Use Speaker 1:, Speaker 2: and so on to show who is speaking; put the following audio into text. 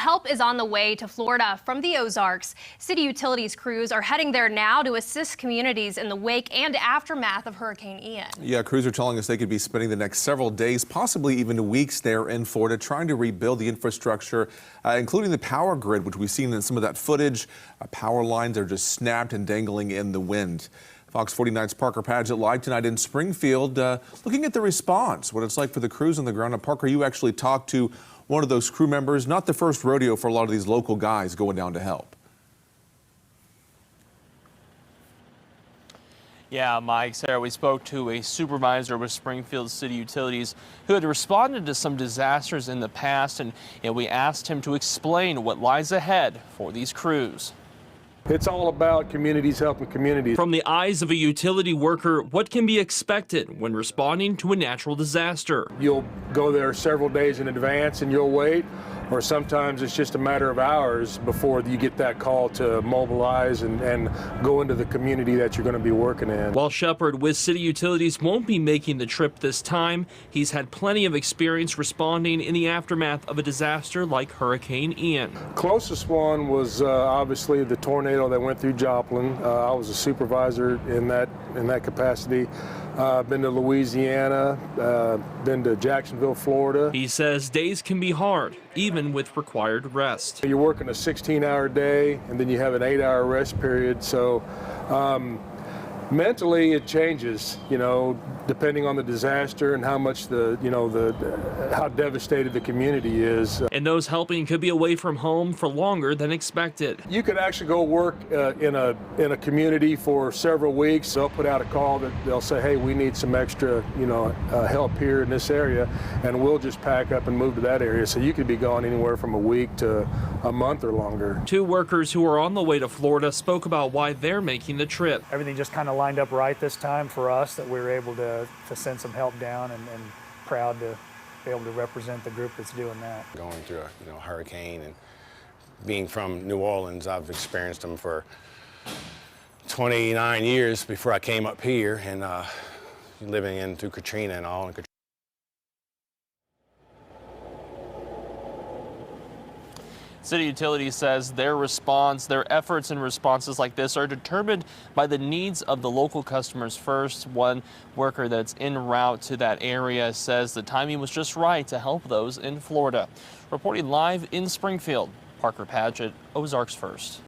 Speaker 1: help is on the way to Florida from the Ozarks. City Utilities crews are heading there now to assist communities in the wake and aftermath of Hurricane Ian.
Speaker 2: Yeah, crews are telling us they could be spending the next several days, possibly even weeks there in Florida, trying to rebuild the infrastructure, including the power grid, which we've seen in some of that footage. Power lines are just snapped and dangling in the wind. Fox 49's Parker Padgett live tonight in Springfield, looking at the response, what it's like for the crews on the ground. Now, Parker, you actually talked to one of those crew members. Not the first rodeo for a lot of these local guys going down to help.
Speaker 3: Yeah, Mike, Sarah, we spoke to a supervisor with Springfield City Utilities who had responded to some disasters in the past, and we asked him to explain what lies ahead for these crews.
Speaker 4: It's all about communities helping communities.
Speaker 3: From the eyes of a utility worker, what can be expected when responding to a natural disaster?
Speaker 4: You'll go there several days in advance and you'll wait, or sometimes it's just a matter of hours before you get that call to mobilize and go into the community that you're going to be working in.
Speaker 3: While Shepard with City Utilities won't be making the trip this time, he's had plenty of experience responding in the aftermath of a disaster like Hurricane Ian.
Speaker 4: Closest one was obviously the tornado that went through Joplin. I was a supervisor in that capacity. Been to Louisiana, been to Jacksonville, Florida.
Speaker 3: He says days can be hard, even with required rest.
Speaker 4: You're working a 16-hour day, and then you have an 8-hour rest period. So mentally, it changes, depending on the disaster and how much how devastated the community is.
Speaker 3: And those helping could be away from home for longer than expected.
Speaker 4: You could actually go work in a community for several weeks. They'll put out a call that they'll say, hey, we need some extra, help here in this area, and we'll just pack up and move to that area. So you could be gone anywhere from a week to a month or longer.
Speaker 3: Two workers who are on the way to Florida spoke about why they're making the trip.
Speaker 5: Everything just kind of lined up right this time for us, that we were able to send some help down, and proud to be able to represent the group that's doing that.
Speaker 6: Going through a hurricane, and being from New Orleans, I've experienced them for 29 years before I came up here, and living in through Katrina and all.
Speaker 3: City Utilities says their efforts and responses like this are determined by the needs of the local customers first. One worker that's en route to that area says the timing was just right to help those in Florida. Reporting live in Springfield, Parker Padgett, Ozarks First.